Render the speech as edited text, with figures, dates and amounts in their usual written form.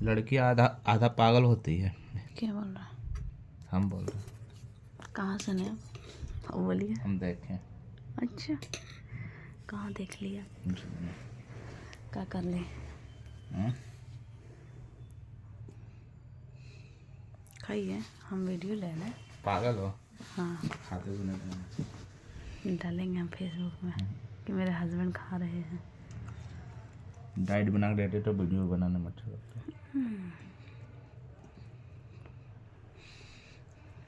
लड़की आधा आधा पागल होती है। क्या बोल रहा? हम बोल रहे हैं। कहाँ सुने आप? बोलिए। हम देखें। अच्छा, कहाँ देख लिया? जी। क्या कर ले? खाइए, हम वीडियो ले लें। पागल हो? हाँ, खाते भी नहीं। डालेंगे हम फेसबुक में कि मेरे हस्बैंड खा रहे हैं। डाइट बना के देते तो वीडियो बनाने में अच्छा लगता है।